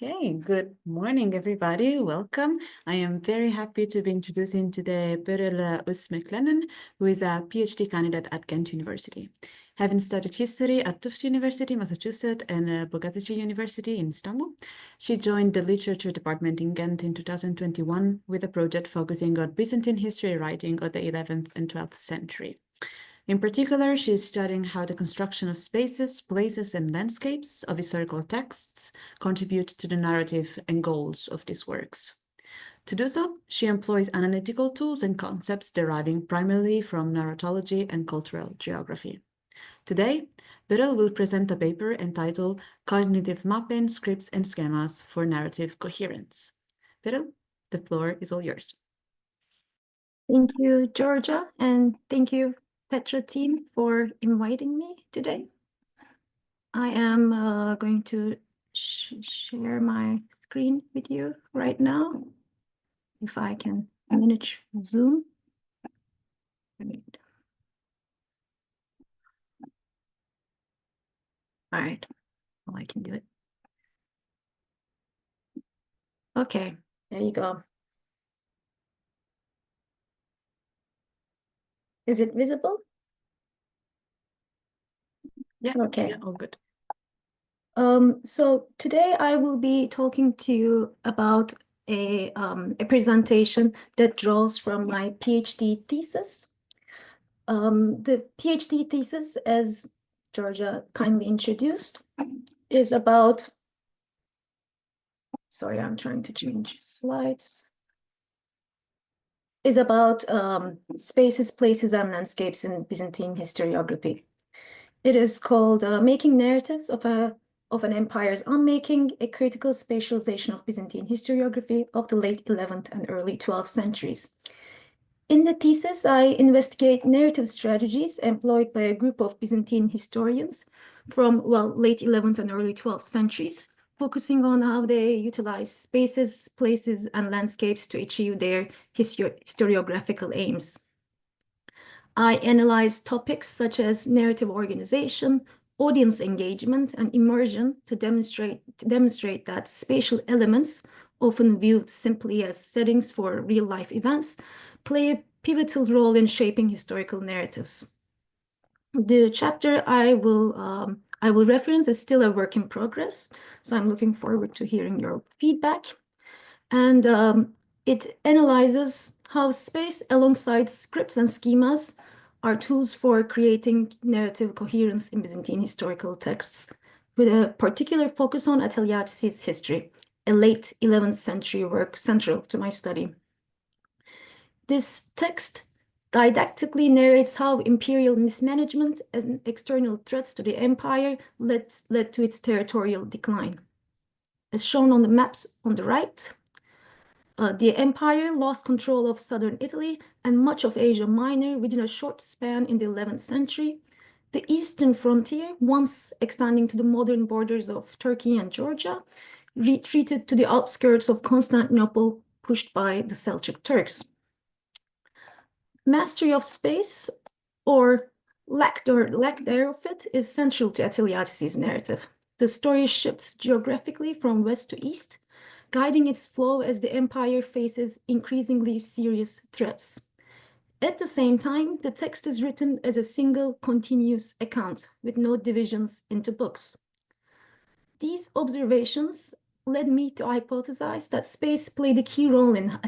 Okay, good morning, everybody. Welcome. I am very happy to be introducing today Piril MacLennan, who is a PhD candidate at Ghent University. Having studied history at Tufts University, Massachusetts, and Bogazici University in Istanbul, she joined the literature department in Ghent in 2021 with a project focusing on Byzantine history writing of the 11th and 12th century. In particular, she is studying how the construction of spaces, places, and landscapes of historical texts contribute to the narrative and goals of these works. To do so, she employs analytical tools and concepts deriving primarily from narratology and cultural geography. Today, Piril will present a paper entitled Cognitive Mapping, Scripts, and Schemas for Narrative Coherence. Piril, the floor is all yours. Thank you, Georgia, and thank you, TeTra team, for inviting me today. I am going to share my screen with you right now. If I can manage Zoom. All right, well, I can do it. Okay, there you go. Is it visible? Yeah, okay. Yeah, all good. So today I will be talking to you about a presentation that draws from my PhD thesis. The PhD thesis, as Georgia kindly introduced, is about, sorry, I'm trying to change slides, is about spaces, places, and landscapes in Byzantine historiography. It is called Making Narratives of an Empire's Unmaking, a critical spatialization of Byzantine historiography of the late 11th and early 12th centuries. In the thesis, I investigate narrative strategies employed by a group of Byzantine historians from, late 11th and early 12th centuries, focusing on how they utilize spaces, places, and landscapes to achieve their historiographical aims. I analyze topics such as narrative organization, audience engagement, and immersion to demonstrate that spatial elements, often viewed simply as settings for real-life events, play a pivotal role in shaping historical narratives. The chapter I will reference is still a work in progress, so I'm looking forward to hearing your feedback. And it analyzes how space alongside scripts and schemas are tools for creating narrative coherence in Byzantine historical texts, with a particular focus on Attaleiates' history, a late 11th century work central to my study. This text didactically narrates how imperial mismanagement and external threats to the empire led to its territorial decline. As shown on the maps on the right, the empire lost control of southern Italy and much of Asia Minor within a short span in the 11th century. The eastern frontier, once extending to the modern borders of Turkey and Georgia, retreated to the outskirts of Constantinople, pushed by the Seljuk Turks. Mastery of space, or lack thereof it, is central to Attaleiates' narrative. The story shifts geographically from west to east, guiding its flow as the empire faces increasingly serious threats. At the same time, the text is written as a single continuous account with no divisions into books. These observations led me to hypothesize that space played a key role in how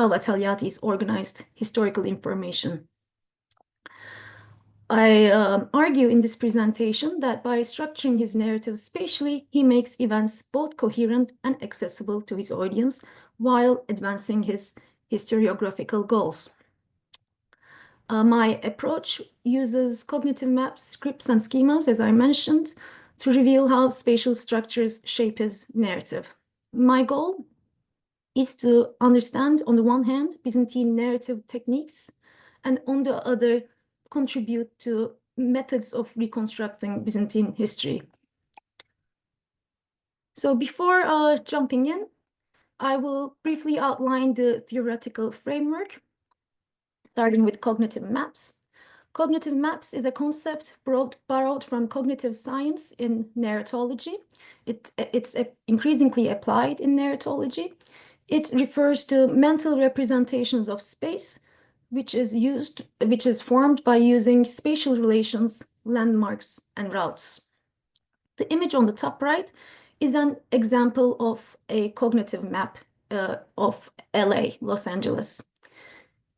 Attaleiates organized historical information. I argue in this presentation that by structuring his narrative spatially, he makes events both coherent and accessible to his audience while advancing his historiographical goals. My approach uses cognitive maps, scripts, and schemas, as I mentioned, to reveal how spatial structures shape his narrative. My goal is to understand, on the one hand, Byzantine narrative techniques, and on the other, contribute to methods of reconstructing Byzantine history. So before jumping in, I will briefly outline the theoretical framework, starting with cognitive maps. Cognitive maps is a concept borrowed from cognitive science in narratology. It's increasingly applied in narratology. It refers to mental representations of space, which is formed by using spatial relations, landmarks, and routes. The image on the top right is an example of a cognitive map of LA, Los Angeles.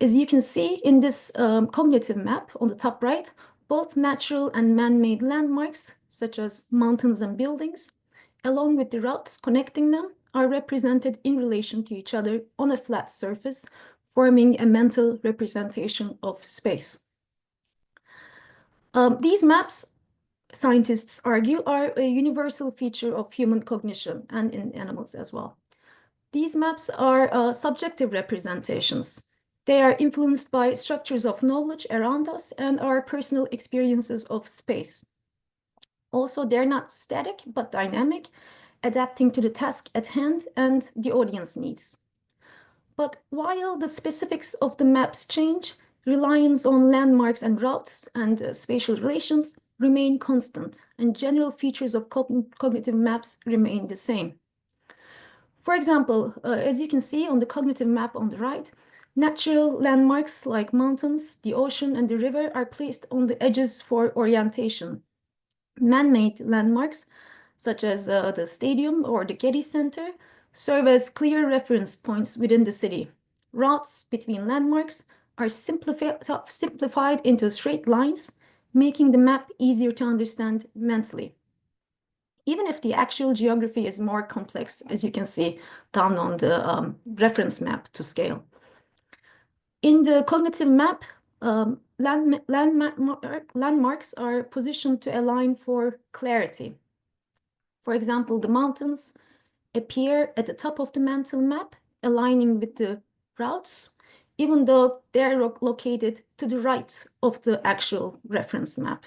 As you can see in this cognitive map on the top right, both natural and man-made landmarks, such as mountains and buildings, along with the routes connecting them, are represented in relation to each other on a flat surface, forming a mental representation of space. These maps, scientists argue, are a universal feature of human cognition and in animals as well. These maps are subjective representations. They are influenced by structures of knowledge around us and our personal experiences of space. Also, they're not static, but dynamic, adapting to the task at hand and the audience needs. But while the specifics of the maps change, reliance on landmarks and routes and spatial relations remain constant, and general features of cognitive maps remain the same. For example, as you can see on the cognitive map on the right, natural landmarks like mountains, the ocean, and the river are placed on the edges for orientation. Man-made landmarks, such as the stadium or the Getty Center, serve as clear reference points within the city. Routes between landmarks are simplified into straight lines, making the map easier to understand mentally. Even if the actual geography is more complex, as you can see down on the reference map to scale. In the cognitive map, landmarks are positioned to align for clarity. For example, the mountains appear at the top of the mental map, aligning with the routes, even though they're located to the right of the actual reference map.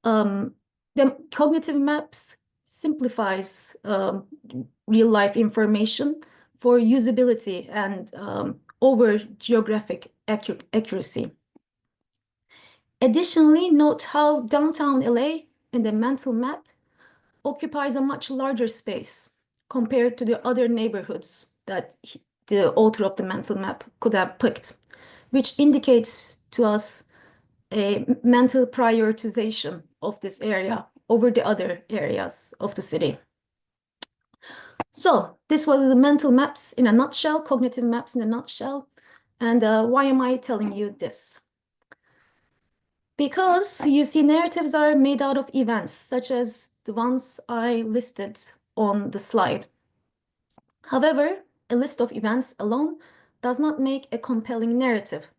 The cognitive maps simplifies real-life information for usability and over geographic accuracy. Additionally, note how downtown LA in the mental map occupies a much larger space compared to the other neighborhoods that the author of the mental map could have picked, which indicates to us a mental prioritization of this area over the other areas of the city. So this was the mental maps in a nutshell, cognitive maps in a nutshell. And why am I telling you this? Because you see, narratives are made out of events, such as the ones I listed on the slide. However, a list of events alone does not make a compelling narrative.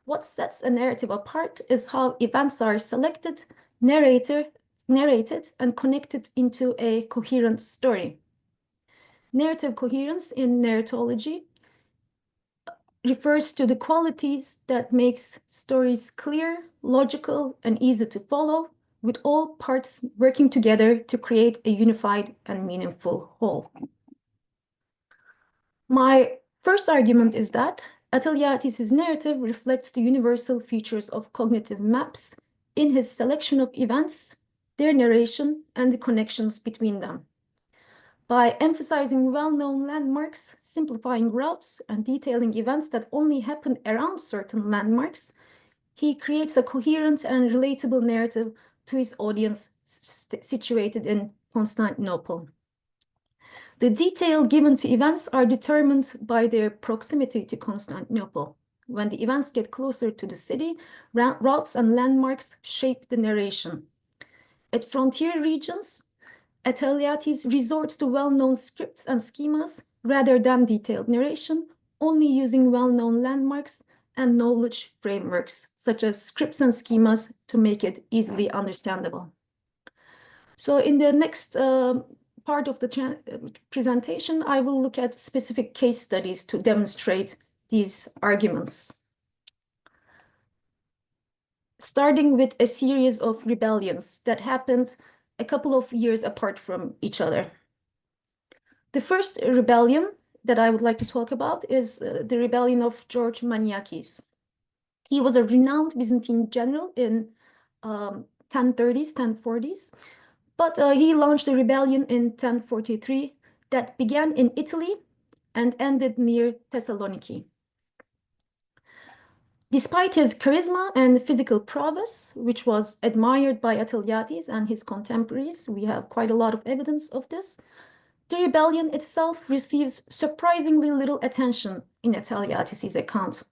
What sets a narrative apart is how events are selected, narrated, and connected into a coherent story. Narrative coherence in narratology refers to the qualities that makes stories clear, logical, and easy to follow, with all parts working together to create a unified and meaningful whole. My first argument is that Attaleiates' narrative reflects the universal features of cognitive maps in his selection of events, their narration, and the connections between them. By emphasizing well-known landmarks, simplifying routes, and detailing events that only happen around certain landmarks, he creates a coherent and relatable narrative to his audience situated in Constantinople. The detail given to events are determined by their proximity to Constantinople. When the events get closer to the city, routes and landmarks shape the narration. At frontier regions, Attaleiates resorts to well-known scripts and schemas rather than detailed narration, only using well-known landmarks and knowledge frameworks, such as scripts and schemas, to make it easily understandable. So in the next part of the presentation, I will look at specific case studies to demonstrate these arguments. Starting with a series of rebellions that happened a couple of years apart from each other. The first rebellion that I would like to talk about is the rebellion of George Maniakes. He was a renowned Byzantine general in 1030s, 1040s, but he launched a rebellion in 1043 that began in Italy and ended near Thessaloniki. Despite his charisma and physical prowess, which was admired by Attaleiates and his contemporaries, we have quite a lot of evidence of this, the rebellion itself receives surprisingly little attention in Attaleiates' account.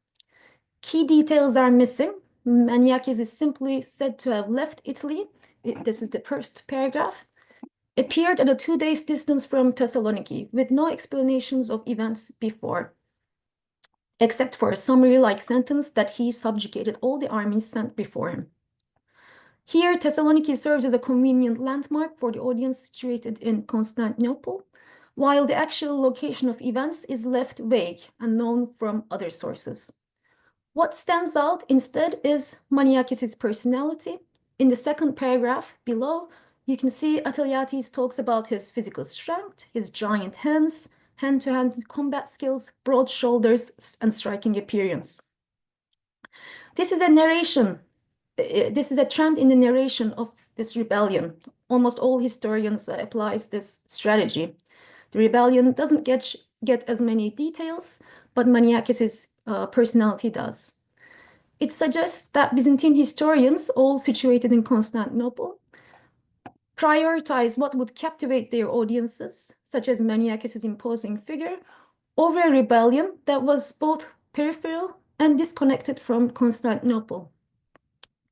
Key details are missing. Maniakes is simply said to have left Italy. This is the first paragraph. Appeared at a 2 days distance from Thessaloniki with no explanations of events before, except for a summary-like sentence that he subjugated all the armies sent before him. Here, Thessaloniki serves as a convenient landmark for the audience situated in Constantinople, while the actual location of events is left vague and known from other sources. What stands out instead is Maniakes' personality. In the second paragraph below, you can see Attaleiates talks about his physical strength, his giant hands, hand-to-hand combat skills, broad shoulders, and striking appearance. This is a narration. This is a trend in the narration of this rebellion. Almost all historians applies this strategy. The rebellion doesn't get as many details, but Maniakes' personality does. It suggests that Byzantine historians, all situated in Constantinople, prioritize what would captivate their audiences, such as Maniakes' imposing figure, over a rebellion that was both peripheral and disconnected from Constantinople.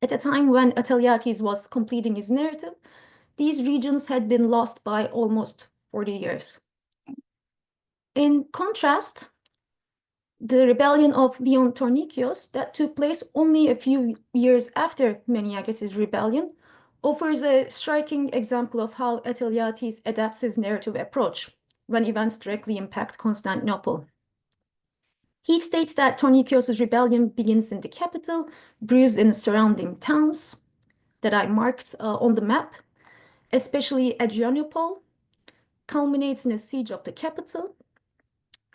At a time when Attaleiates was completing his narrative, these regions had been lost by almost 40 years. In contrast, the rebellion of Leon Tornikios that took place only a few years after Maniakes' rebellion offers a striking example of how Attaleiates adapts his narrative approach when events directly impact Constantinople. He states that Tornikios' rebellion begins in the capital, brews in surrounding towns that I marked on the map, especially Adrianople, culminates in a siege of the capital.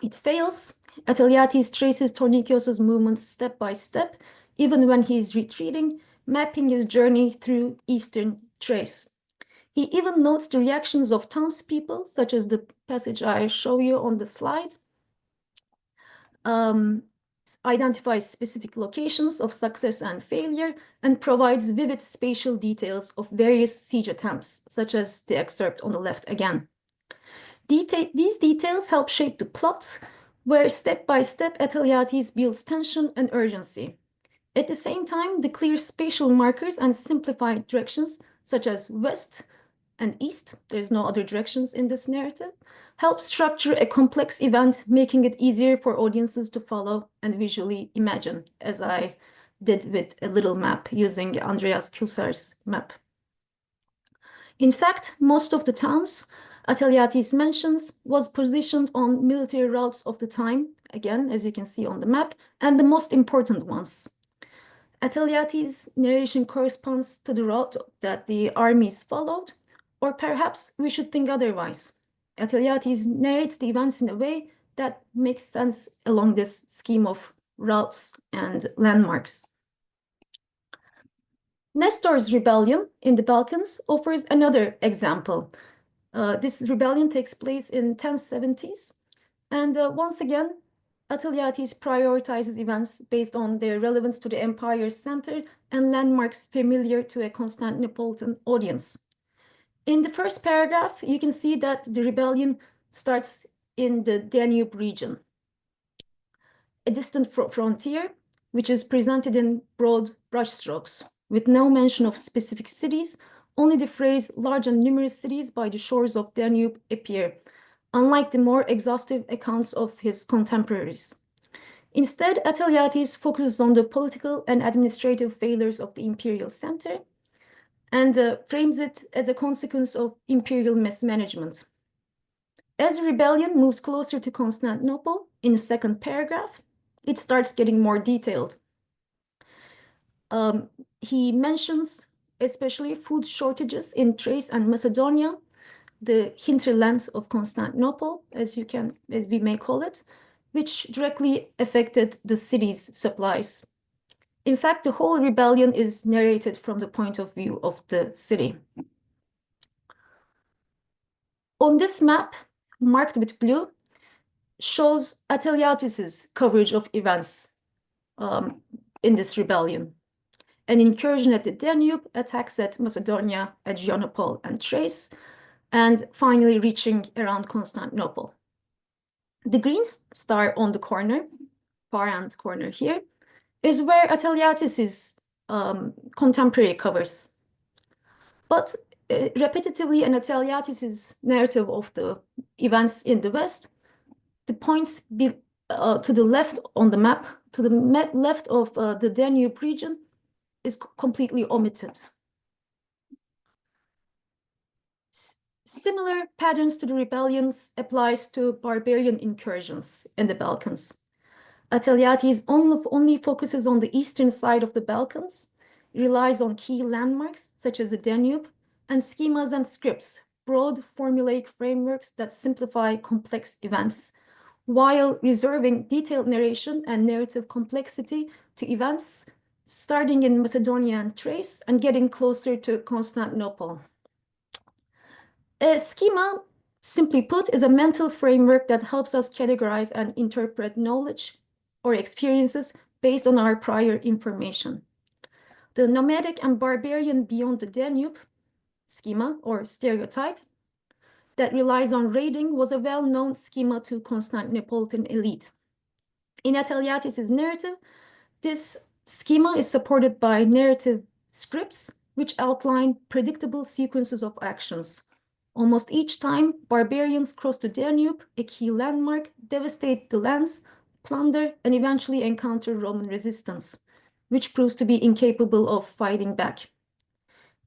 It fails. Attaleiates traces Tornikios' movements step by step, even when he is retreating, mapping his journey through eastern Thrace. He even notes the reactions of townspeople, such as the passage I show you on the slide, identifies specific locations of success and failure, and provides vivid spatial details of various siege attempts, such as the excerpt on the left again. These details help shape the plot, where step by step Attaleiates builds tension and urgency. At the same time, the clear spatial markers and simplified directions, such as west and east, there's no other directions in this narrative, help structure a complex event, making it easier for audiences to follow and visually imagine, as I did with a little map using Andreas Kusar's map. In fact, most of the towns Attaleiates mentions was positioned on military routes of the time, again, as you can see on the map, and the most important ones. Attaleiates' narration corresponds to the route that the armies followed, or perhaps we should think otherwise. Attaleiates narrates the events in a way that makes sense along this scheme of routes and landmarks. Nestor's rebellion in the Balkans offers another example. This rebellion takes place in 1070s, and once again, Attaleiates prioritizes events based on their relevance to the empire's center and landmarks familiar to a Constantinopolitan audience. In the first paragraph, you can see that the rebellion starts in the Danube region, a distant frontier, which is presented in broad brushstrokes, with no mention of specific cities. Only the phrase large and numerous cities by the shores of Danube appear, unlike the more exhaustive accounts of his contemporaries. Instead, Attaleiates focuses on the political and administrative failures of the imperial center and frames it as a consequence of imperial mismanagement. As the rebellion moves closer to Constantinople, in the second paragraph, it starts getting more detailed. He mentions especially food shortages in Thrace and Macedonia, the hinterland of Constantinople, as we may call it, which directly affected the city's supplies. In fact, the whole rebellion is narrated from the point of view of the city. On this map, marked with blue, shows Attaleiates' coverage of events in this rebellion. An incursion at the Danube, attacks at Macedonia, Adrianople, and Thrace, and finally reaching around Constantinople. The green star on the corner, far end corner here, is where Attaleiates' contemporary covers. But repetitively in Attaleiates' narrative of the events in the West, the points to the left on the map, to the left of the Danube region, is completely omitted. Similar patterns to the rebellions applies to barbarian incursions in the Balkans. Attaleiates only focuses on the eastern side of the Balkans, relies on key landmarks such as the Danube, and schemas and scripts, broad formulaic frameworks that simplify complex events, while reserving detailed narration and narrative complexity to events starting in Macedonia and Thrace and getting closer to Constantinople. A schema, simply put, is a mental framework that helps us categorize and interpret knowledge or experiences based on our prior information. The nomadic and barbarian beyond the Danube schema or stereotype that relies on raiding was a well-known schema to Constantinopolitan elite. In Attaleiates' narrative, this schema is supported by narrative scripts which outline predictable sequences of actions. Almost each time, barbarians cross the Danube, a key landmark, devastate the lands, plunder, and eventually encounter Roman resistance, which proves to be incapable of fighting back.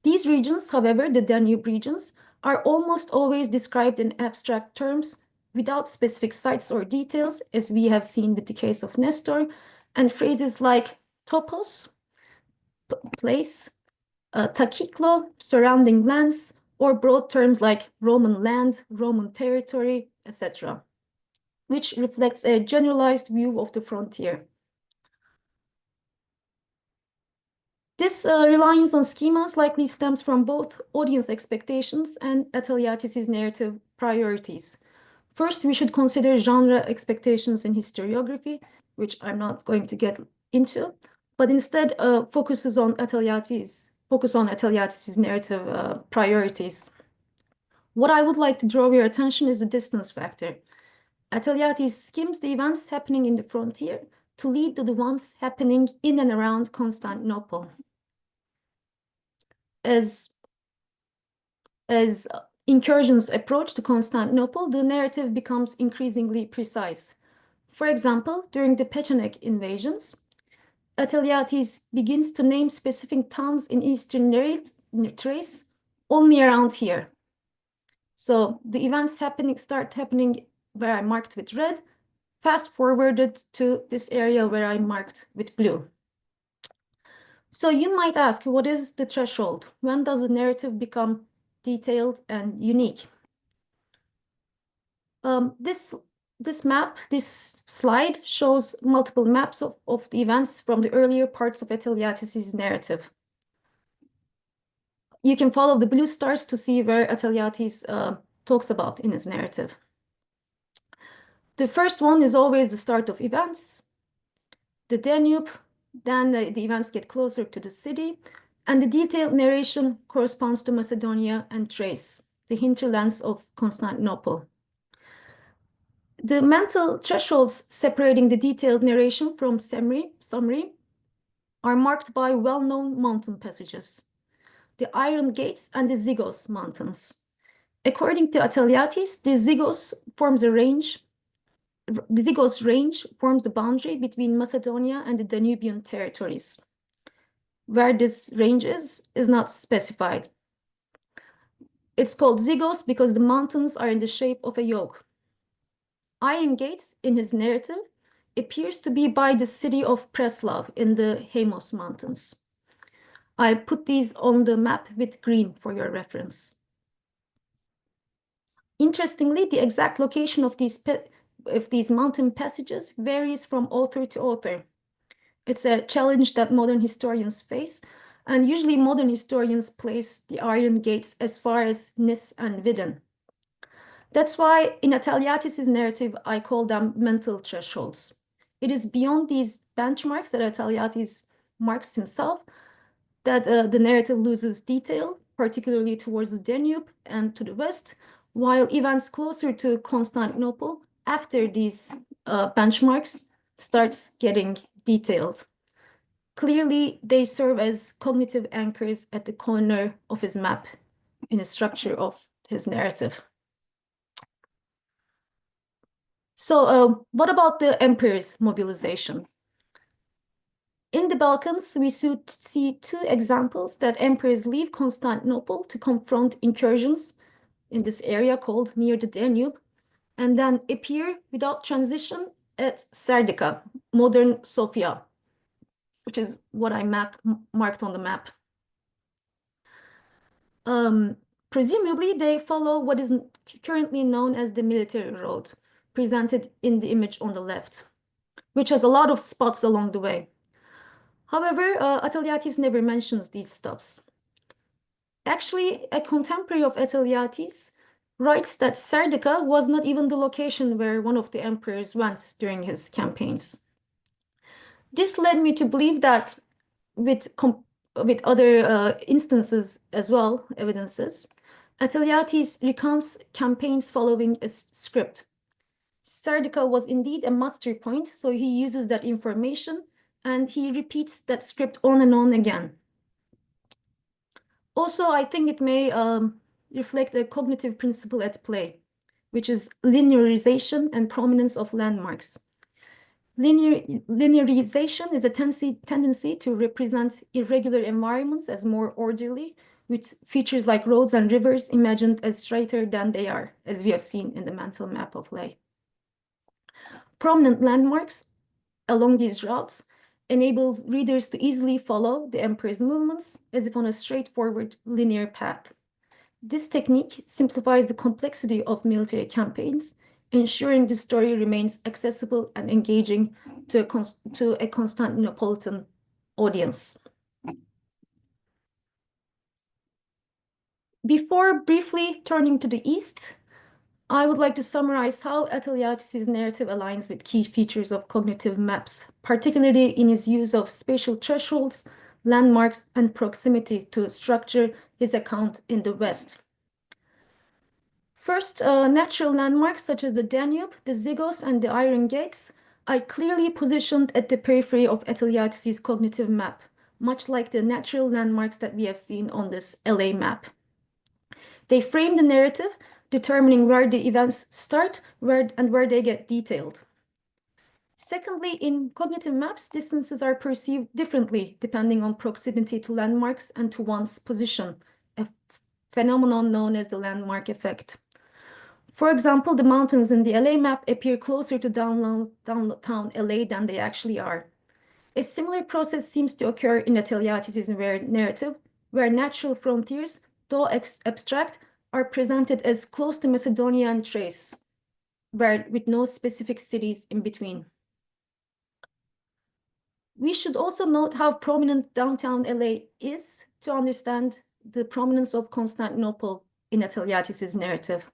These regions, however, the Danube regions, are almost always described in abstract terms without specific sites or details, as we have seen with the case of Nestor, and phrases like topos, place, takiklo, surrounding lands, or broad terms like Roman land, Roman territory, etc., which reflects a generalized view of the frontier. This reliance on schemas likely stems from both audience expectations and Attaleiates' narrative priorities. First, we should consider genre expectations in historiography, which I'm not going to get into, but instead focus on Attaleiates' narrative priorities. What I would like to draw your attention is the distance factor. Attaleiates skims the events happening in the frontier to lead to the ones happening in and around Constantinople. As incursions approach to Constantinople, the narrative becomes increasingly precise. For example, during the Pecheneг invasions, Attaleiates begins to name specific towns in eastern Thrace only around here. So the events start happening where I marked with red, fast forwarded to this area where I marked with blue. So you might ask, what is the threshold? When does the narrative become detailed and unique? This slide shows multiple maps of the events from the earlier parts of Attaleiates' narrative. You can follow the blue stars to see where Attaleiates talks about in his narrative. The first one is always the start of events, the Danube, then the events get closer to the city, and the detailed narration corresponds to Macedonia and Thrace, the hinterlands of Constantinople. The mental thresholds separating the detailed narration from summary are marked by well-known mountain passages, the Iron Gates and the Zygos Mountains. According to Attaleiates, the Zygos range forms the boundary between Macedonia and the Danubian territories. Where this range is not specified. It's called Zygos because the mountains are in the shape of a yoke. Iron Gates, in his narrative, appears to be by the city of Preslav in the Hemos Mountains. I put these on the map with green for your reference. Interestingly, the exact location of these mountain passages varies from author to author. It's a challenge that modern historians face, and usually modern historians place the Iron Gates as far as Nis and Vidin. That's why in Attaleiates' narrative, I call them mental thresholds. It is beyond these benchmarks that Attaleiates marks himself that the narrative loses detail, particularly towards the Danube and to the west, while events closer to Constantinople after these benchmarks starts getting detailed. Clearly, they serve as cognitive anchors at the corner of his map in the structure of his narrative. So what about the empire's mobilization? In the Balkans, we see two examples that emperors leave Constantinople to confront incursions in this area called near the Danube, and then appear without transition at Serdica, modern Sofia, which is what I marked on the map. Presumably, they follow what is currently known as the military road, presented in the image on the left, which has a lot of spots along the way. However, Attaleiates never mentions these stops. Actually, a contemporary of Attaleiates writes that Serdica was not even the location where one of the emperors went during his campaigns. This led me to believe that with other instances as well, evidences, Attaleiates recounts campaigns following a script. Serdica was indeed a muster point, so he uses that information and he repeats that script on and on again. Also, I think it may reflect a cognitive principle at play, which is linearization and prominence of landmarks. Linearization is a tendency to represent irregular environments as more orderly, with features like roads and rivers imagined as straighter than they are, as we have seen in the mental map of Ley. Prominent landmarks along these routes enables readers to easily follow the emperor's movements as if on a straightforward linear path. This technique simplifies the complexity of military campaigns, ensuring the story remains accessible and engaging to a Constantinopolitan audience. Before briefly turning to the east, I would like to summarize how Attaleiates' narrative aligns with key features of cognitive maps, particularly in his use of spatial thresholds, landmarks, and proximity to structure his account in the West. First, natural landmarks such as the Danube, the Zygos, and the Iron Gates are clearly positioned at the periphery of Attaleiates' cognitive map, much like the natural landmarks that we have seen on this LA map. They frame the narrative, determining where the events start and where they get detailed. Secondly, in cognitive maps, distances are perceived differently depending on proximity to landmarks and to one's position, a phenomenon known as the landmark effect. For example, the mountains in the LA map appear closer to downtown LA than they actually are. A similar process seems to occur in Attaleiates' narrative, where natural frontiers, though abstract, are presented as close to Macedonia and Thrace, with no specific cities in between. We should also note how prominent downtown LA is to understand the prominence of Constantinople in Attaleiates' narrative.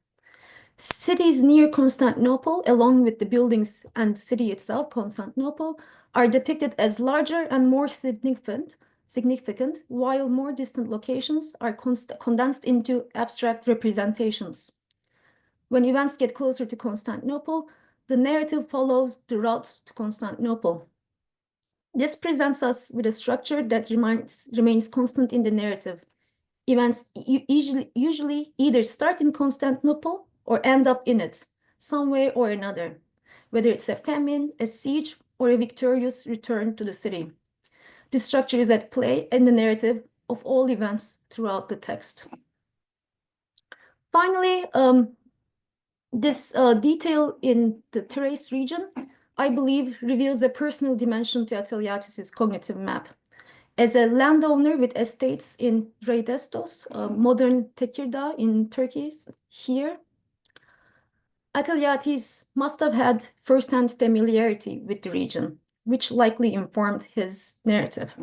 Cities near Constantinople, along with the buildings and the city itself, Constantinople, are depicted as larger and more significant, while more distant locations are condensed into abstract representations. When events get closer to Constantinople, the narrative follows the routes to Constantinople. This presents us with a structure that remains constant in the narrative. Events usually either start in Constantinople or end up in it, some way or another, whether it's a famine, a siege, or a victorious return to the city. This structure is at play in the narrative of all events throughout the text. Finally, this detail in the Thrace region, I believe, reveals a personal dimension to Attaleiates' cognitive map. As a landowner with estates in Reidestos, modern Tekirdağ in Turkey, here, Attaleiates must have had first-hand familiarity with the region. which likely informed his narrative.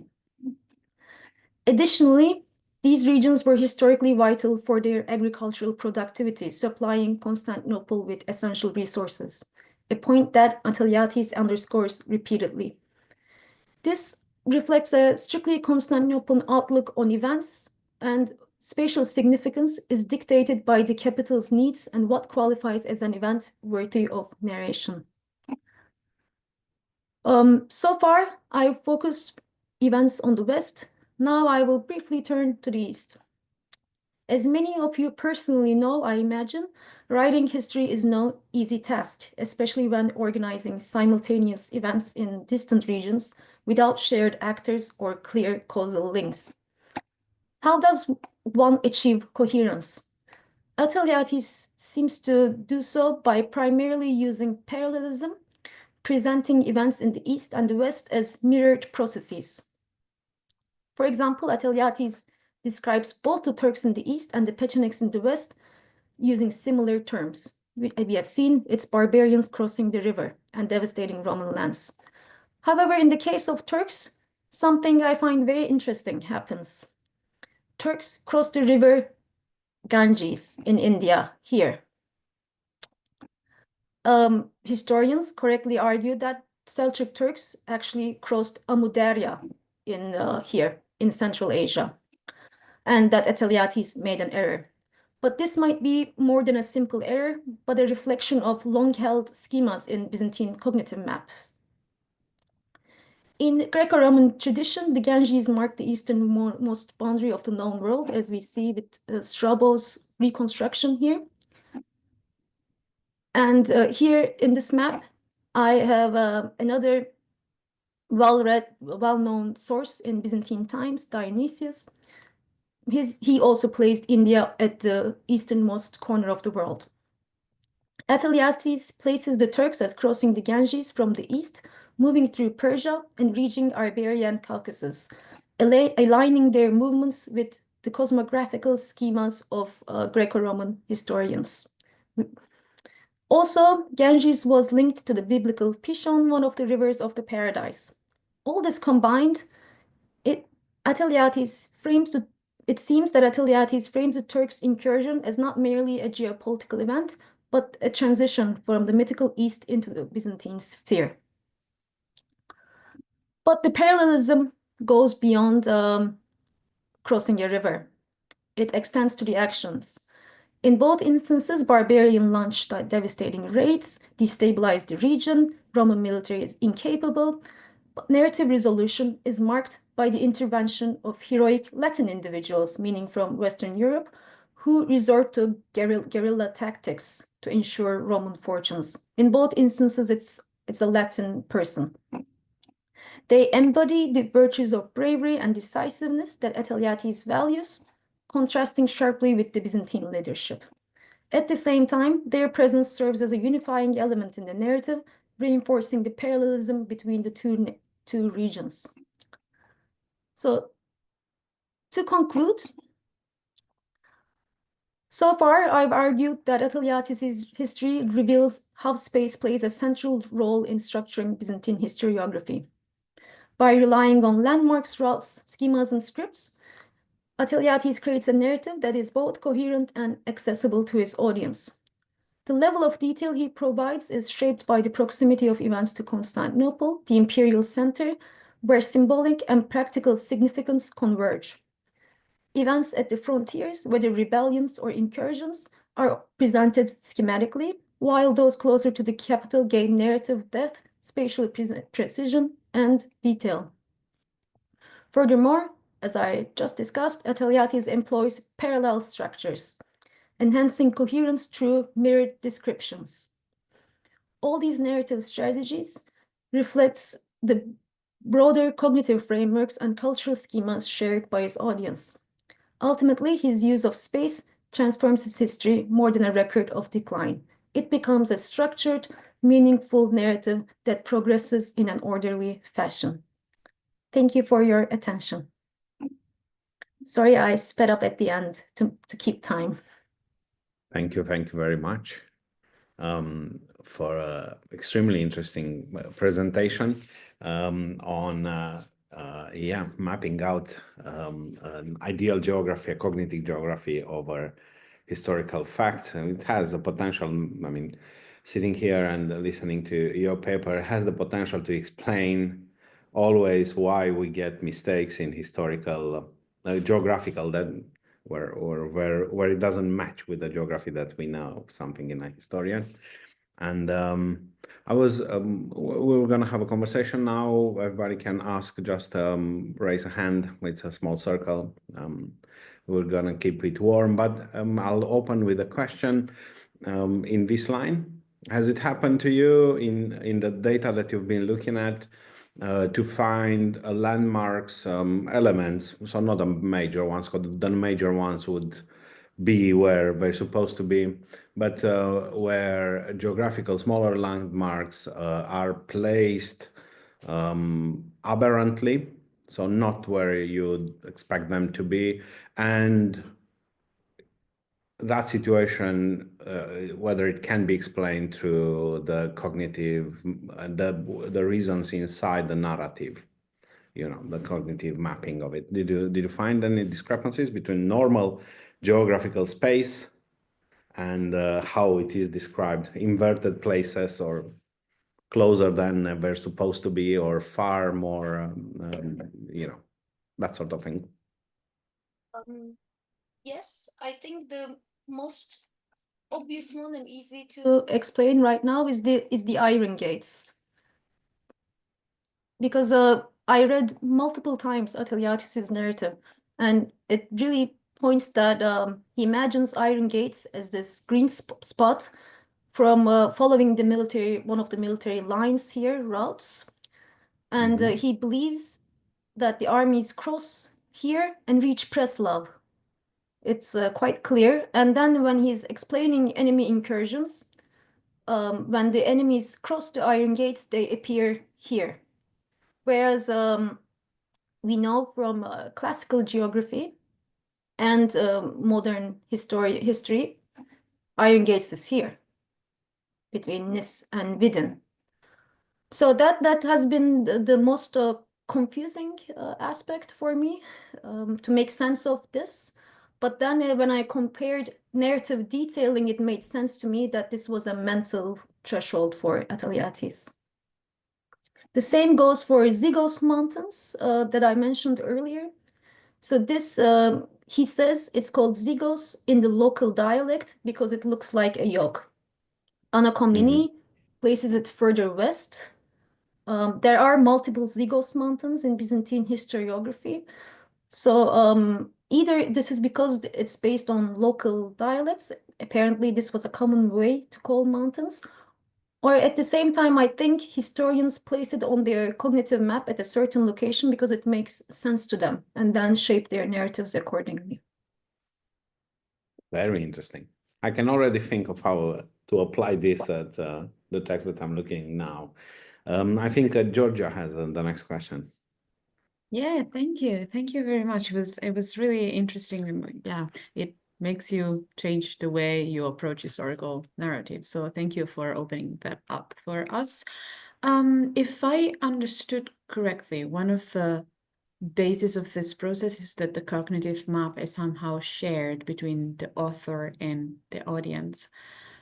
Additionally, these regions were historically vital for their agricultural productivity, supplying Constantinople with essential resources, a point that Attaleiates underscores repeatedly. This reflects a strictly Constantinopolitan outlook on events, and spatial significance is dictated by the capital's needs and what qualifies as an event worthy of narration. So far, I've focused events on the West. Now I will briefly turn to the East. As many of you personally know, I imagine, writing history is no easy task, especially when organizing simultaneous events in distant regions without shared actors or clear causal links. How does one achieve coherence? Attaleiates seems to do so by primarily using parallelism, presenting events in the East and the West as mirrored processes. For example, Attaleiates describes both the Turks in the East and the Pechenegs in the West using similar terms. We have seen it's barbarians crossing the river and devastating Roman lands. However, in the case of Turks, something I find very interesting happens. Turks cross the river Ganges in India here. Historians correctly argue that Seljuk Turks actually crossed Amu Darya here in Central Asia, and that Attaleiates made an error. But this might be more than a simple error, but a reflection of long-held schemas in Byzantine cognitive maps. In Greco-Roman tradition, the Ganges mark the easternmost boundary of the known world, as we see with Strabo's reconstruction here. And here in this map, I have another well-known source in Byzantine times, Dionysius. He also placed India at the easternmost corner of the world. Attaleiates places the Turks as crossing the Ganges from the east, moving through Persia and reaching Iberia and Caucasus, aligning their movements with the cosmographical schemas of Greco-Roman historians. Also, Ganges was linked to the biblical Pishon, one of the rivers of the paradise. All this combined, it seems that Attaleiates frames the Turks' incursion as not merely a geopolitical event, but a transition from the mythical East into the Byzantine sphere. But the parallelism goes beyond crossing a river. It extends to the actions. In both instances, barbarian launched devastating raids, destabilized the region, Roman military is incapable, but narrative resolution is marked by the intervention of heroic Latin individuals, meaning from Western Europe, who resort to guerrilla tactics to ensure Roman fortunes. In both instances, it's a Latin person. They embody the virtues of bravery and decisiveness that Attaleiates values, contrasting sharply with the Byzantine leadership. At the same time, their presence serves as a unifying element in the narrative, reinforcing the parallelism between the two regions. So, to conclude, so far I've argued that Attaleiates' history reveals how space plays a central role in structuring Byzantine historiography. By relying on landmarks, routes, schemas, and scripts, Attaleiates creates a narrative that is both coherent and accessible to his audience. The level of detail he provides is shaped by the proximity of events to Constantinople, the imperial center, where symbolic and practical significance converge. Events at the frontiers, whether rebellions or incursions, are presented schematically, while those closer to the capital gain narrative depth, spatial precision, and detail. Furthermore, as I just discussed, Attaleiates employs parallel structures, enhancing coherence through mirrored descriptions. All these narrative strategies reflects the broader cognitive frameworks and cultural schemas shared by his audience. Ultimately, his use of space transforms his history more than a record of decline. It becomes a structured, meaningful narrative that progresses in an orderly fashion. Thank you for your attention. Sorry, I sped up at the end to keep time. Thank you very much. for an extremely interesting presentation on mapping out an ideal geography, a cognitive geography over historical facts. And it has the potential, I mean, sitting here and listening to your paper has the potential to explain always why we get mistakes in historical, geographical, that where it doesn't match with the geography that we know something in a historian. And we were gonna have a conversation now. Everybody can ask, just raise a hand. It's a small circle. We're gonna keep it warm, but I'll open with a question in this line. Has it happened to you in the data that you've been looking at to find landmarks, elements, so not the major ones, because the major ones would be where they're supposed to be, but where geographical smaller landmarks are placed aberrantly, so not where you'd expect them to be, and that situation, whether it can be explained through the cognitive, the reasons inside the narrative, you know, the cognitive mapping of it. Did you find any discrepancies between normal geographical space and how it is described, inverted places or closer than they're supposed to be, or far more, you know, that sort of thing? Yes, I think the most obvious one and easy to explain right now is the iron gates. Because I read multiple times Attaleiates' narrative, and it really points that he imagines iron gates as this green spot from following one of the military lines here, routes. And he believes that the armies cross here and reach Preslav. It's quite clear. And then when he's explaining enemy incursions, when the enemies cross the iron gates, they appear here. Whereas we know from classical geography and modern history, iron gates is here between Nis and Vidin. So that has been the most confusing aspect for me to make sense of this. But then when I compared narrative detailing, it made sense to me that this was a mental threshold for Attaleiates. The same goes for Zygos Mountains that I mentioned earlier. So this, he says it's called Zygos in the local dialect because it looks like a yoke. Ana Komnene places it further west. There are multiple Zygos Mountains in Byzantine historiography. So either this is because it's based on local dialects. Apparently this was a common way to call mountains. Or at the same time, I think historians place it on their cognitive map at a certain location because it makes sense to them and then shape their narratives accordingly. Very interesting. I can already think of how to apply this at the text that I'm looking now. I think Georgia has the next question. Yeah, thank you. Thank you very much. It was really interesting. And yeah, it makes you change the way you approach historical narratives. So thank you for opening that up for us. If I understood correctly, one of the basis of this process is that the cognitive map is somehow shared between the author and the audience.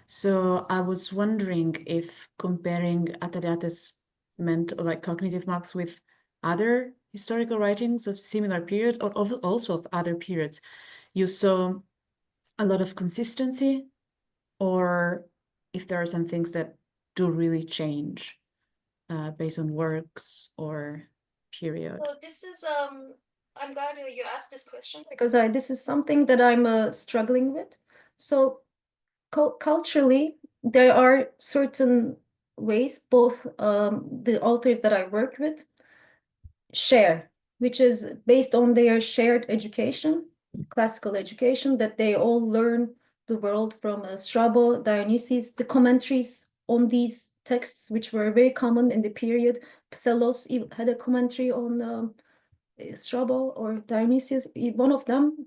So I was wondering if comparing Attaleiates' like cognitive maps with other historical writings of similar periods, or also of other periods, you saw a lot of consistency, or if there are some things that do really change based on works or period. So this is, I'm glad you asked this question because this is something that I'm struggling with. So culturally, there are certain ways both the authors that I work with share, which is based on their shared education, classical education, that they all learn the world from Strabo, Dionysius, the commentaries on these texts, which were very common in the period. Psellos had a commentary on Strabo or Dionysius, one of them.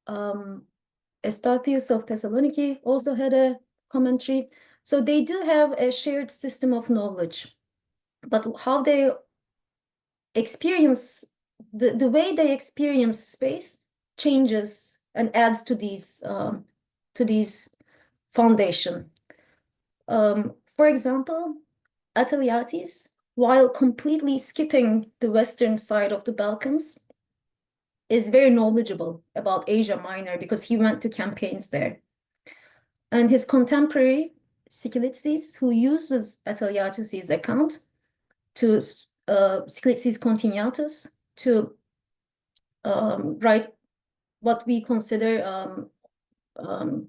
Eustathius of Thessaloniki also had a commentary. So they do have a shared system of knowledge, but how they experience, the way they experience space changes and adds to these foundation. For example, Attaleiates, while completely skipping the western side of the Balkans, is very knowledgeable about Asia Minor because he went to campaigns there. And his contemporary Skylitzes, who uses Attaleiates' account to Skylitzes Continuatus to write what we consider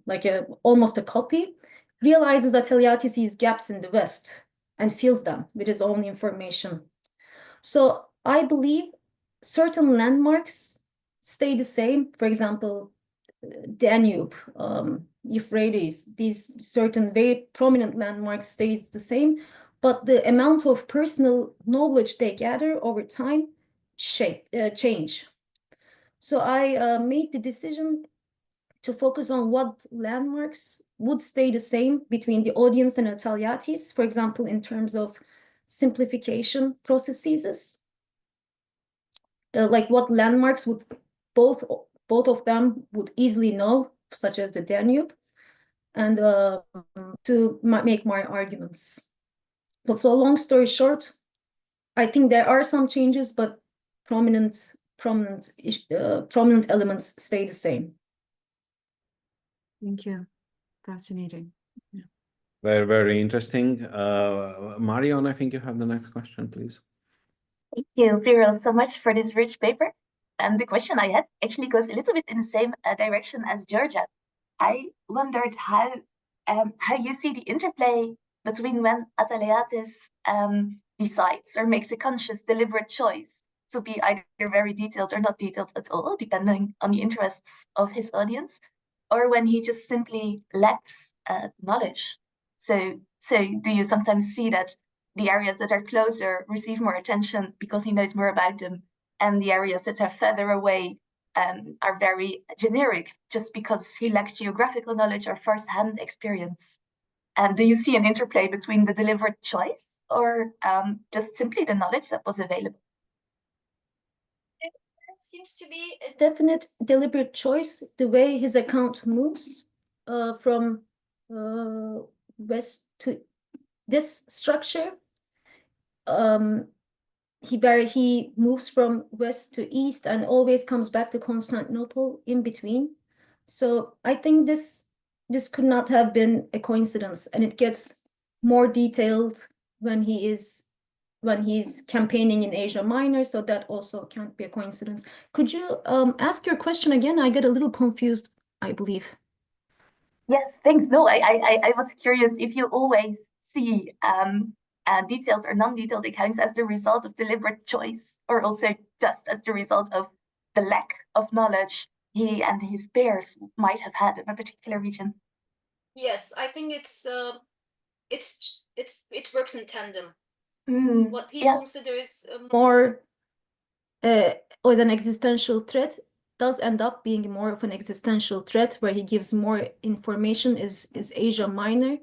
like almost a copy, realizes Attaleiates' gaps in the West and fills them with his own information. So I believe certain landmarks stay the same. For example, Danube, Euphrates, these certain very prominent landmarks stays the same, but the amount of personal knowledge they gather over time change. So I made the decision to focus on what landmarks would stay the same between the audience and Attaleiates, for example, in terms of simplification processes, like what landmarks would both of them would easily know, such as the Danube, and to make my arguments. But so long story short, I think there are some changes, but prominent elements stay the same. Thank you. Fascinating. Yeah. Very, very interesting. Marion, I think you have the next question, please. Thank you, Piril, so much for this rich paper. The question I had actually goes a little bit in the same direction as Georgia. I wondered how you see the interplay between when Attaleiates decides or makes a conscious, deliberate choice to be either very detailed or not detailed at all, depending on the interests of his audience, or when he just simply lacks knowledge. So do you sometimes see that the areas that are closer receive more attention because he knows more about them, and the areas that are further away are very generic just because he lacks geographical knowledge or first-hand experience? And do you see an interplay between the deliberate choice or just simply the knowledge that was available? It seems to be a definite deliberate choice, the way his account moves from west to this structure. He moves from west to east and always comes back to Constantinople in between. So I think this could not have been a coincidence, and it gets more detailed when he's campaigning in Asia Minor, so that also can't be a coincidence. Could you ask your question again? I get a little confused, I believe. Yes, thanks. No, I was curious if you always see detailed or non-detailed accounts as the result of deliberate choice, or also just as the result of the lack of knowledge he and his peers might have had in a particular region. Yes, I think it works in tandem. What he considers more as an existential threat does end up being more of an existential threat, where he gives more information is Asia Minor.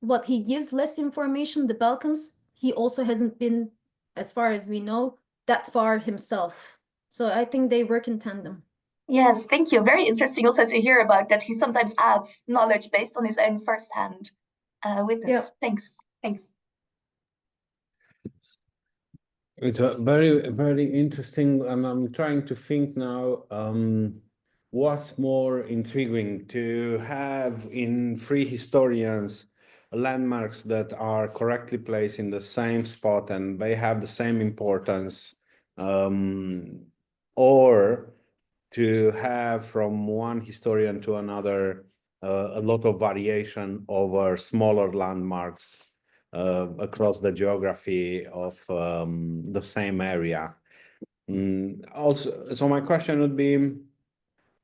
What he gives less information, the Balkans, he also hasn't been, as far as we know, that far himself. So I think they work in tandem. Yes, thank you. Very interesting also to hear about that he sometimes adds knowledge based on his own first-hand witness. Yeah. Thanks. It's a very, very interesting, and I'm trying to think now, what's more intriguing to have in three historians landmarks that are correctly placed in the same spot and they have the same importance, or to have from one historian to another a lot of variation over smaller landmarks across the geography of the same area. Also, so my question would be,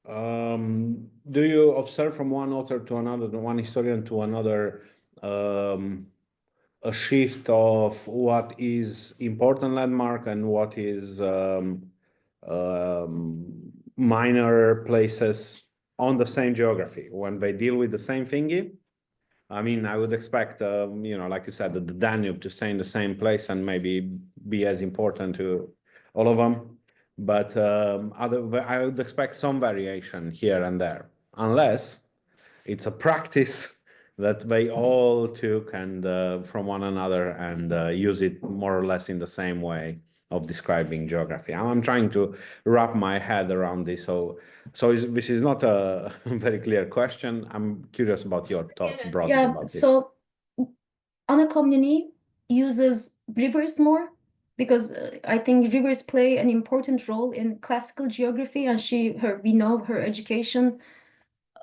do you observe from one author to another, one historian to another, a shift of what is important landmark and what is minor places on the same geography when they deal with the same thingy? I mean, I would expect, like you said, the Danube to stay in the same place and maybe be as important to all of them. But I would expect some variation here and there, unless it's a practice that they all took and from one another and use it more or less in the same way of describing geography. I'm trying to wrap my head around this. So this is not a very clear question. I'm curious about your thoughts broadly about it. So Anna Komnene uses rivers more because I think rivers play an important role in classical geography, and we know her education.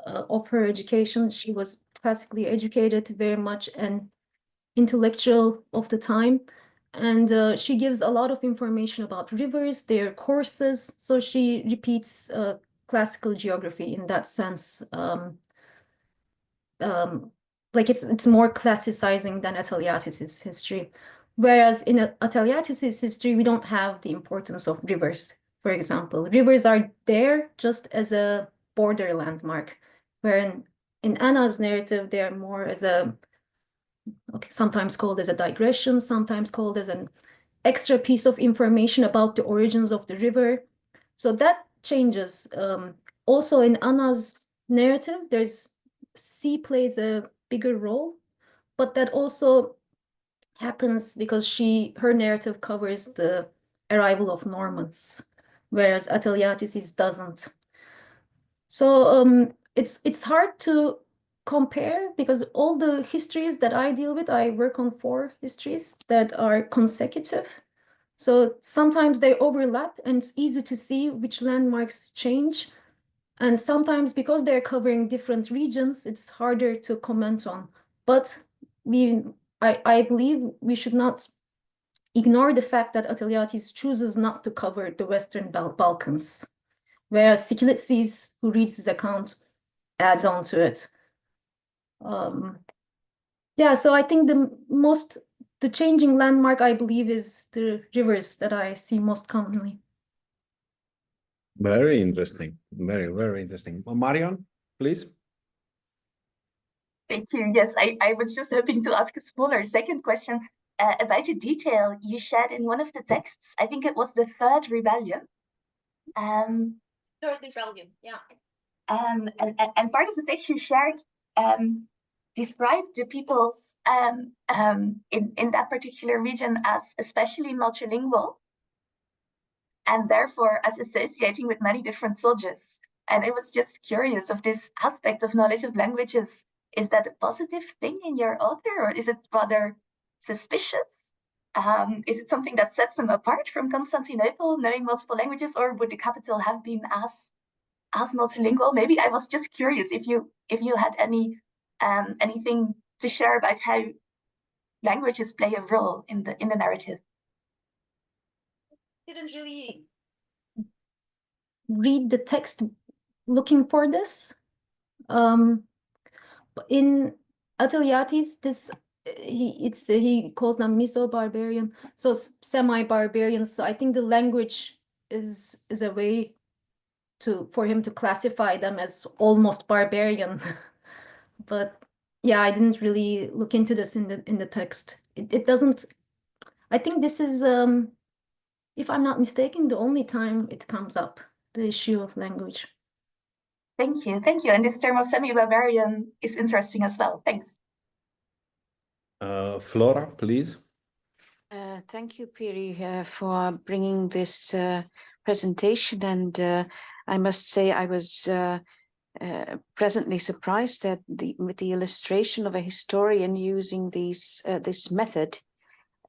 Of her education, she was classically educated, very much an intellectual of the time. And she gives a lot of information about rivers, their courses. So she repeats classical geography in that sense. Like it's more classicizing than Attaleiates' history. Whereas in Attaleiates' history, we don't have the importance of rivers, for example. Rivers are there just as a border landmark, where in Anna's narrative, they are more as sometimes called as a digression, sometimes called as an extra piece of information about the origins of the river. So that changes. Also in Anna's narrative, sea plays a bigger role, but that also happens because her narrative covers the arrival of Normans, whereas Attaleiates' doesn't. So it's hard to compare because all the histories that I deal with, I work on 4 histories that are consecutive. So sometimes they overlap and it's easy to see which landmarks change. And sometimes because they're covering different regions, it's harder to comment on. But I believe we should not ignore the fact that Attaleiates chooses not to cover the Western Balkans, whereas Sikilitzis, who reads his account, adds on to it. Yeah, so I think the changing landmark, I believe, is the rivers that I see most commonly. Very interesting. Very, very interesting. Marion, please. Thank you. Yes, I was just hoping to ask a smaller second question about a detail you shared in one of the texts. I think it was the Third Rebellion. Third Rebellion, yeah. And part of the text you shared described the peoples in that particular region as especially multilingual, and therefore as associating with many different soldiers. And I was just curious of this aspect of knowledge of languages. Is that a positive thing in your author, or is it rather suspicious? Is it something that sets them apart from Constantinople, knowing multiple languages, or would the capital have been as multilingual? Maybe I was just curious if you had anything to share about how languages play a role in the narrative. Didn't really read the text looking for this. In Attaleiates, he calls them Meso-barbarian, so semi-barbarians. So I think the language is a way for him to classify them as almost barbarian. But yeah, I didn't really look into this in the text. It doesn't. I think this is, if I'm not mistaken, the only time it comes up, the issue of language. Thank you. And this term of semi-barbarian is interesting as well. Thanks. Flora, please. Thank you, Piri, for bringing this presentation. And I must say I was presently surprised that with the illustration of a historian using this method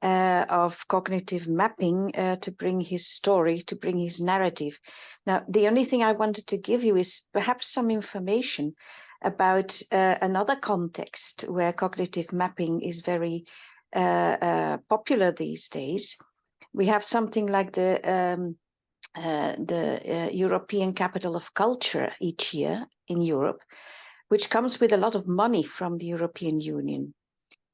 of cognitive mapping to bring his story, to bring his narrative. Now, the only thing I wanted to give you is perhaps some information about another context where cognitive mapping is very popular these days. We have something like the European Capital of Culture each year in Europe, which comes with a lot of money from the European Union.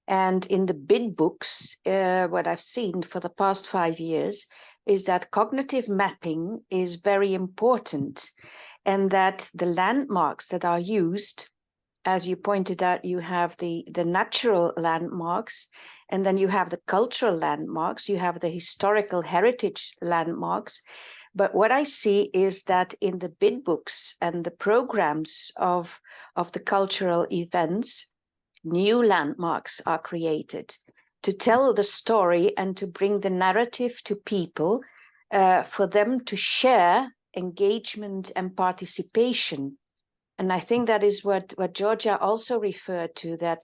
And in the bid books, what I've seen for the past 5 years is that cognitive mapping is very important, and that the landmarks that are used as you pointed out, you have the natural landmarks, and then you have the cultural landmarks, you have the historical heritage landmarks. But what I see is that in the bid books and the programs of the cultural events, new landmarks are created to tell the story and to bring the narrative to people, for them to share engagement and participation. And I think that is what Georgia also referred to, that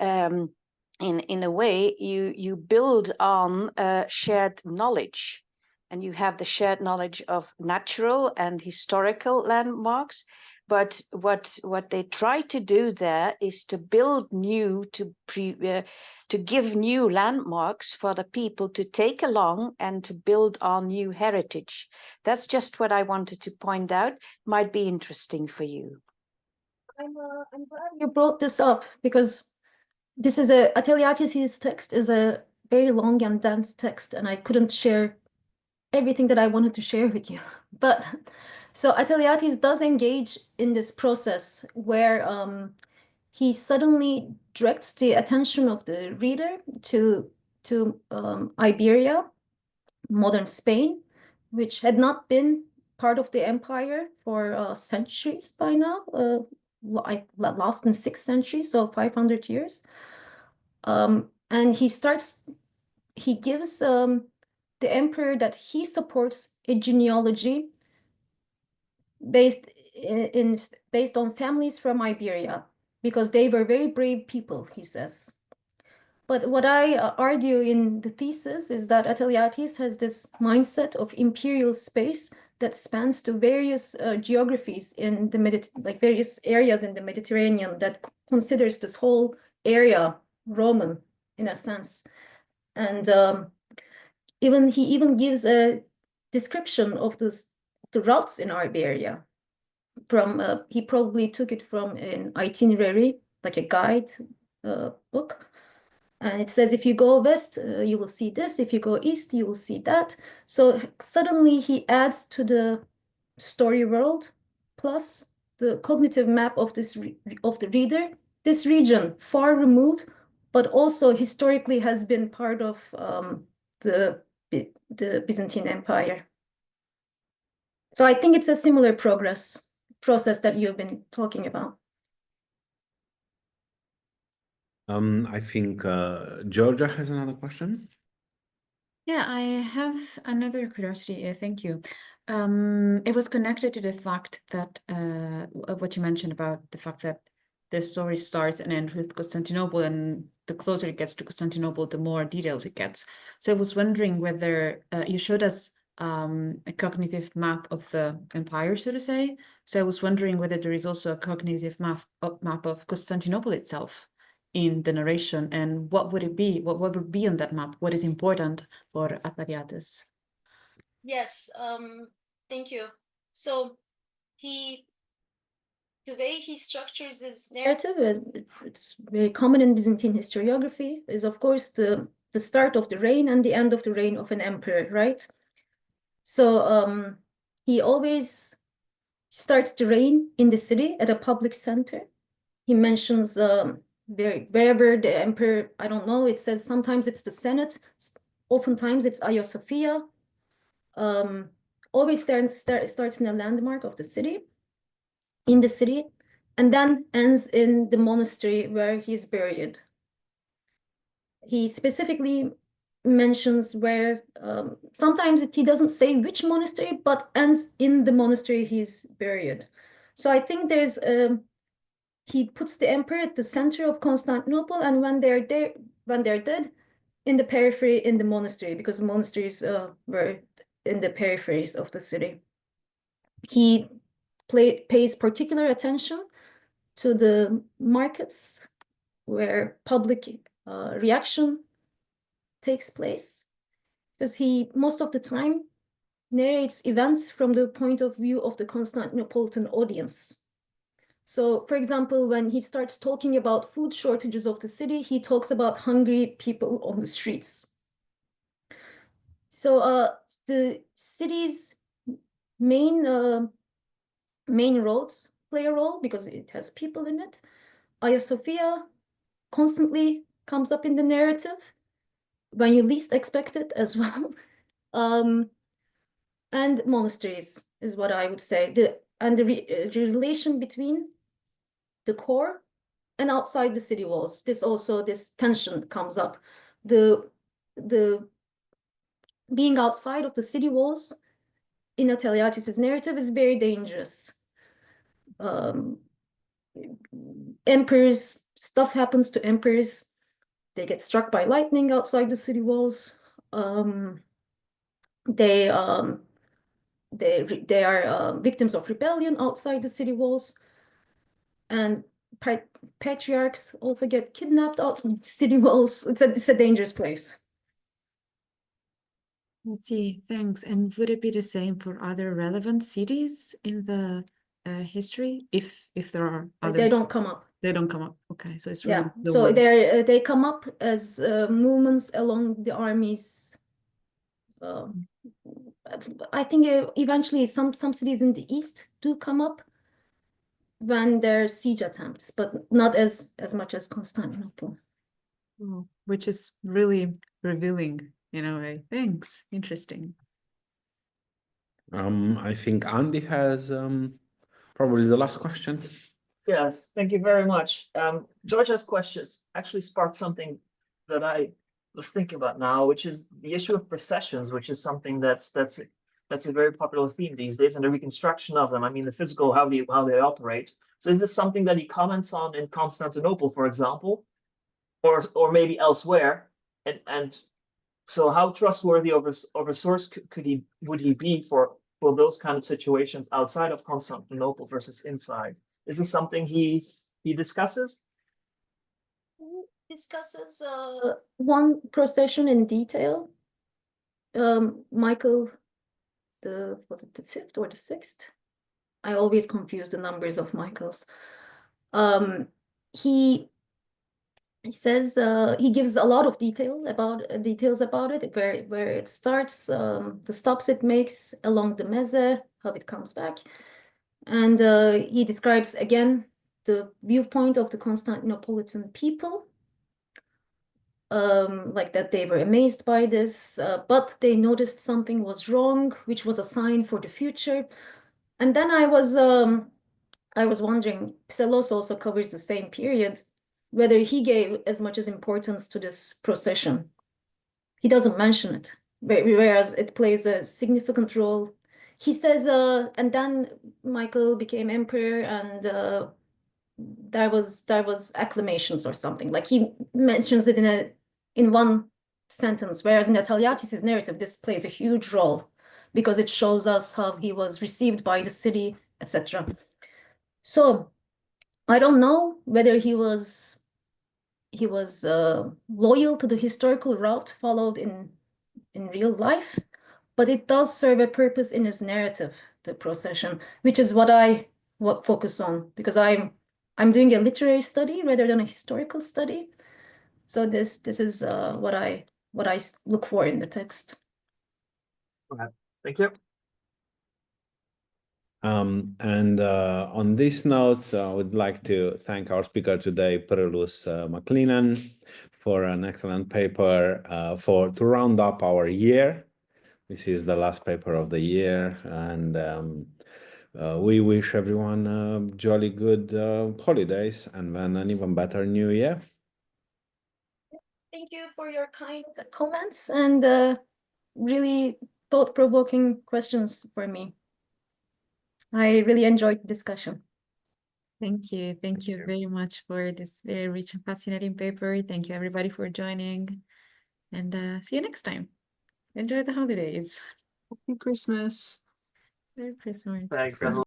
in a way you build on shared knowledge, and you have the shared knowledge of natural and historical landmarks. But what they try to do there is to build new, to give new landmarks for the people to take along and to build on new heritage. That's just what I wanted to point out. Might be interesting for you. I'm glad you brought this up, because this is Attaleiates' text is a very long and dense text, and I couldn't share everything that I wanted to share with you. But so Attaleiates does engage in this process where he suddenly directs the attention of the reader to Iberia, modern Spain, which had not been part of the empire for centuries by now, last in 6th century, so 500 years. And he gives the emperor that he supports a genealogy based on families from Iberia, because they were very brave people, he says. But what I argue in the thesis is that Attaleiates has this mindset of imperial space that spans to various geographies in the various areas in the Mediterranean, that considers this whole area Roman in a sense. And he even gives a description of the routes in Iberia. He probably took it from an itinerary, like a guide book. And it says, if you go west, you will see this. If you go east, you will see that. So suddenly he adds to the story world, plus the cognitive map of the reader, this region far removed, but also historically has been part of the Byzantine Empire. So I think it's a similar process that you've been talking about. I think Georgia has another question. Yeah, I have another curiosity. Thank you. It was connected to the fact that of what you mentioned about the fact that the story starts and ends with Constantinople, and the closer it gets to Constantinople, the more details it gets. So I was wondering whether you showed us a cognitive map of the empire, so to say. So I was wondering whether there is also a cognitive map of Constantinople itself in the narration, and what would it be? What would be on that map? What is important for Attaleiates? Yes, thank you. So the way he structures his narrative, it's very common in Byzantine historiography, is of course the start of the reign and the end of the reign of an emperor, right? So he always starts the reign in the city at a public center. He mentions wherever the emperor, I don't know, it says sometimes it's the Senate, oftentimes it's Hagia Sophia. Always starts in a landmark of the city, and then ends in the monastery where he's buried. He specifically mentions where, sometimes he doesn't say which monastery, but ends in the monastery he's buried. So I think there's he puts the emperor at the center of Constantinople, and when they're dead, in the periphery, in the monastery, because the monasteries were in the peripheries of the city. He pays particular attention to the markets where public reaction takes place, because he most of the time narrates events from the point of view of the Constantinopolitan audience. So, for example, when he starts talking about food shortages of the city, he talks about hungry people on the streets. So the city's main roads play a role because it has people in it. Hagia Sophia constantly comes up in the narrative when you least expect it as well. And monasteries is what I would say. The relation between the core and outside the city walls. This tension comes up. The being outside of the city walls in Attaleiates' narrative is very dangerous. Emperors, stuff happens to emperors. They get struck by lightning outside the city walls. They are victims of rebellion outside the city walls, and patriarchs also get kidnapped outside the city walls. It's a dangerous place. Let's see, thanks. And would it be the same for other relevant cities in the history, if there are others? They don't come up. They don't come up. Okay, so it's really Yeah. So they come up as movements along the armies. I think eventually some cities in the east do come up when there's siege attempts, but not as much as Constantinople. Oh, which is really revealing in a way. Thanks. Interesting. I think Andy has probably the last question. Yes, thank you very much. Georgia's questions actually sparked something that I was thinking about now, which is the issue of processions, which is something that's a very popular theme these days, and the reconstruction of them. I mean, the physical, how they operate. So is this something that he comments on in Constantinople, for example, or maybe elsewhere? And so how trustworthy of a source would he be for those kind of situations outside of Constantinople versus inside? Is this something he discusses? Discusses one procession in detail. Michael, was it the 5th or the 6th? I always confuse the numbers of Michael's. He says he gives a lot of details about it, where it starts, the stops it makes along the Meze, how it comes back, and he describes again the viewpoint of the Constantinopolitan people, like that they were amazed by this, but they noticed something was wrong, which was a sign for the future. And then I was wondering, Psellos also covers the same period, whether he gave as much as importance to this procession. He doesn't mention it, whereas it plays a significant role. He says, and then Michael became emperor, and there was acclamations or something. Like he mentions it in one sentence, whereas in Attaleiates' narrative, this plays a huge role because it shows us how he was received by the city, etc. So I don't know whether he was loyal to the historical route followed in real life, but it does serve a purpose in his narrative, the procession, which is what I focus on, because I'm doing a literary study rather than a historical study. So this is what I look for in the text. Okay, thank you. And on this note, I would like to thank our speaker today, Piril MacLennan, for an excellent paper to round up our year. This is the last paper of the year, and we wish everyone jolly good holidays and then an even better new year. Thank you for your kind comments and really thought-provoking questions for me. I really enjoyed the discussion. Thank you. Thank you very much for this very rich and fascinating paper. Thank you, everybody, for joining. And see you next time. Enjoy the holidays. Happy Christmas. Merry Christmas. Thanks, everyone.